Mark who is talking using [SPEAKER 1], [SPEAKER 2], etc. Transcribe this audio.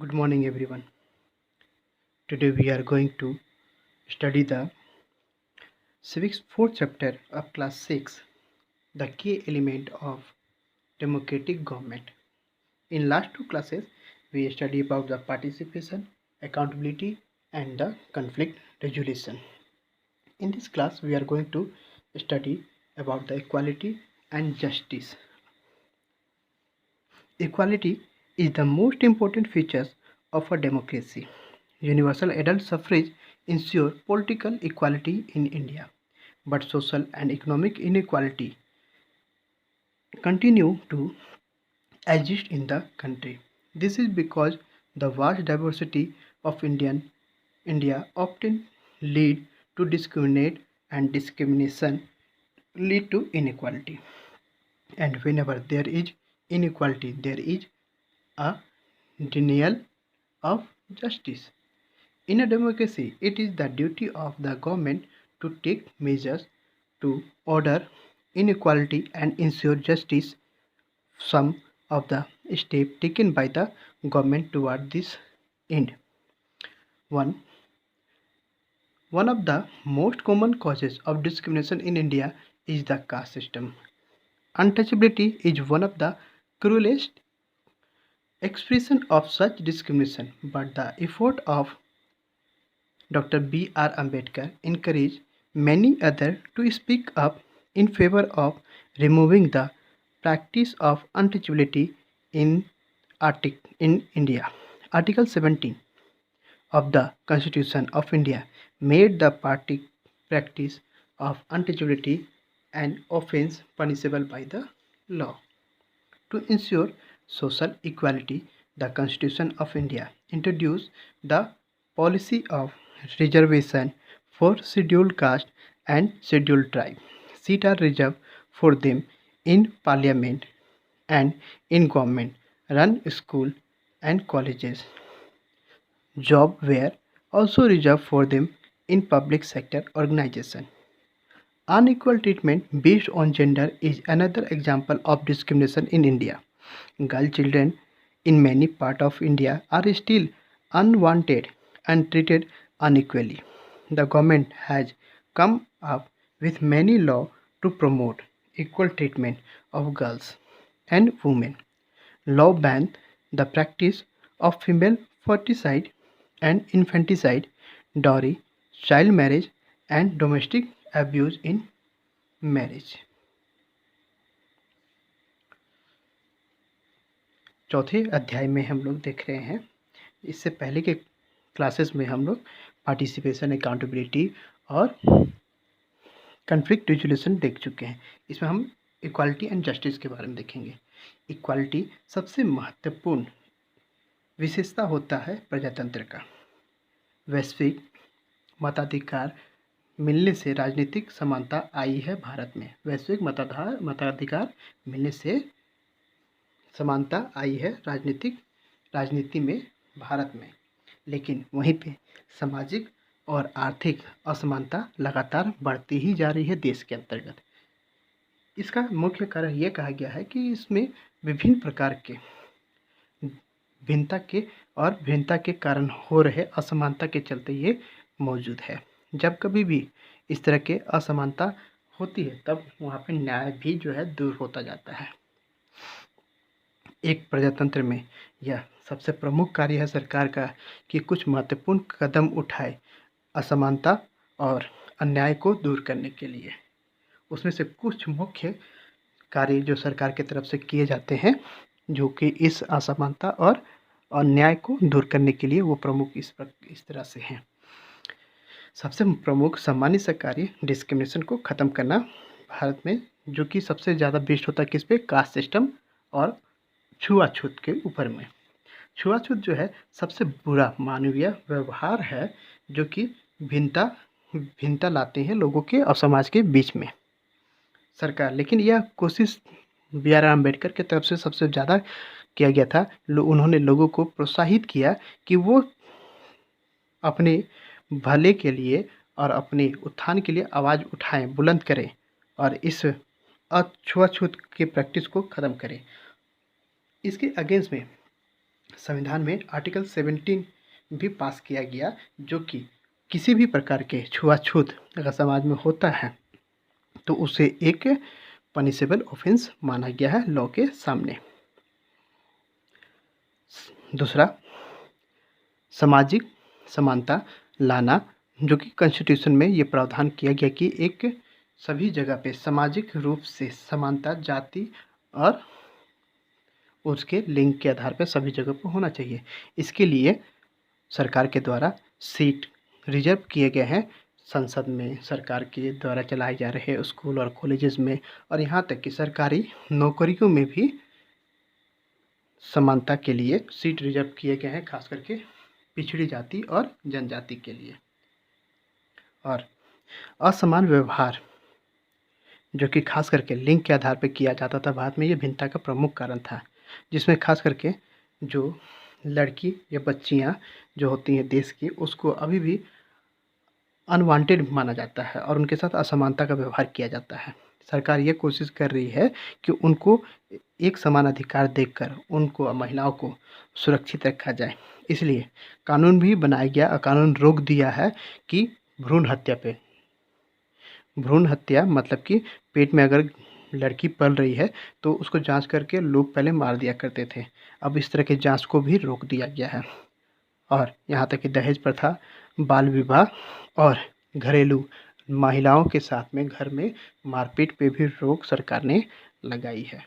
[SPEAKER 1] Good morning, everyone. Today we are going to study the Civics 4th chapter of Class 6, the key element of democratic government. In last two classes, we study about the participation, accountability, and the conflict resolution. In this class, we are going to study about the equality and justice. Equality is the most important feature of a democracy. Universal adult suffrage ensures political equality in India, but social and economic inequality continue to exist in the country. This is because the vast diversity of India often lead to discriminate and discrimination lead to inequality. And whenever there is inequality, there is a denial of justice. In a democracy, it is the duty of the government to take measures to order inequality and ensure justice. Some of the steps taken by the government toward this end. One, One of the most common causes of discrimination in India is the caste system. Untouchability is one of the cruelest expression of such discrimination, but the effort of Dr. B.R. Ambedkar encouraged many others to speak up in favor of removing the practice of untouchability in in India. Article 17 of the Constitution of India made the practice of untouchability an offence punishable by the law. To ensure social equality, the Constitution of India introduced the policy of reservation for scheduled caste and scheduled tribe. Seats are reserved for them in parliament and in government run school and colleges. Jobs were also reserved for them in public sector organization. Unequal treatment based on gender is another example of discrimination in India. Girl children in many parts of India are still unwanted and treated unequally. The government has come up with many laws to promote equal treatment of girls and women. Law ban the practice of female ferticide and infanticide, dowry, child marriage, and domestic abuse in marriage. चौथे अध्याय में हम लोग देख रहे हैं, इससे पहले के क्लासेस में हम लोग पार्टिसिपेशन, अकाउंटेबिलिटी और कन्फ्लिक्ट रिजोल्यूशन देख चुके हैं। इसमें हम इक्वालिटी एंड जस्टिस के बारे में देखेंगे। इक्वालिटी सबसे महत्वपूर्ण विशेषता होता है प्रजातंत्र का। वैश्विक मताधिकार मिलने से राजनीतिक समानता आई है भारत में। वैश्विक मताधिकार मिलने से समानता आई है राजनीति में भारत में, लेकिन वहीं पे सामाजिक और आर्थिक असमानता लगातार बढ़ती ही जा रही है देश के अंतर्गत। इसका मुख्य कारण यह कहा गया है कि इसमें विभिन्न प्रकार के भिन्नता के कारण हो रहे असमानता के चलते ये मौजूद है। जब कभी भी इस तरह के असमानता होती है तब वहाँ पे न्याय भी जो है दूर होता जाता है। एक प्रजातंत्र में यह सबसे प्रमुख कार्य है सरकार का कि कुछ महत्वपूर्ण कदम उठाए असमानता और अन्याय को दूर करने के लिए। उसमें से कुछ मुख्य कार्य जो सरकार की तरफ से किए जाते हैं, जो कि इस असमानता और अन्याय को दूर करने के लिए वो प्रमुख इस तरह से हैं। सबसे प्रमुख सामान्य सा कार्य डिस्क्रिमिनेशन को ख़त्म करना भारत में, जो कि सबसे ज़्यादा बेस्ड होता है किस पे, कास्ट सिस्टम और छुआछूत के ऊपर में। छुआछूत जो है सबसे बुरा मानवीय व्यवहार है जो कि भिन्नता लाते हैं लोगों के और समाज के बीच में। सरकार, लेकिन यह कोशिश B.R. अम्बेडकर की तरफ से सबसे ज़्यादा किया गया था। उन्होंने लोगों को प्रोत्साहित किया कि वो अपने भले के लिए और अपने उत्थान के लिए आवाज़ उठाएं, बुलंद करें और इस छुआछूत के प्रैक्टिस को ख़त्म करें। इसके अगेंस्ट में संविधान में आर्टिकल 17 भी पास किया गया, जो कि किसी भी प्रकार के छुआछूत अगर समाज में होता है तो उसे एक पनिशेबल ऑफेंस माना गया है लॉ के सामने। दूसरा, सामाजिक समानता लाना, जो कि कॉन्स्टिट्यूशन में ये प्रावधान किया गया कि एक सभी जगह पे सामाजिक रूप से समानता जाति और उसके लिंग के आधार पर सभी जगह पर होना चाहिए। इसके लिए सरकार के द्वारा सीट रिजर्व किए गए हैं संसद में, सरकार के द्वारा चलाए जा रहे स्कूल और कॉलेजेस में, और यहाँ तक कि सरकारी नौकरियों में भी समानता के लिए सीट रिजर्व किए गए हैं, खास करके पिछड़ी जाति और जनजाति के लिए। और असमान व्यवहार, जो कि खास करके लिंग के आधार पर किया जाता था, भारत में ये भिन्नता का प्रमुख कारण था, जिसमें खास करके जो लड़की या बच्चियाँ जो होती हैं देश की, उसको अभी भी अनवांटेड माना जाता है और उनके साथ असमानता का व्यवहार किया जाता है। सरकार ये कोशिश कर रही है कि उनको एक समान अधिकार देकर उनको, महिलाओं को सुरक्षित रखा जाए। इसलिए कानून भी बनाया गया और कानून रोक दिया है कि भ्रूण हत्या पे, भ्रूण हत्या मतलब कि पेट में अगर लड़की पल रही है तो उसको जांच करके लोग पहले मार दिया करते थे, अब इस तरह के जांच को भी रोक दिया गया है। और यहाँ तक कि दहेज प्रथा, बाल विवाह और घरेलू महिलाओं के साथ में घर में मारपीट पे भी रोक सरकार ने लगाई है।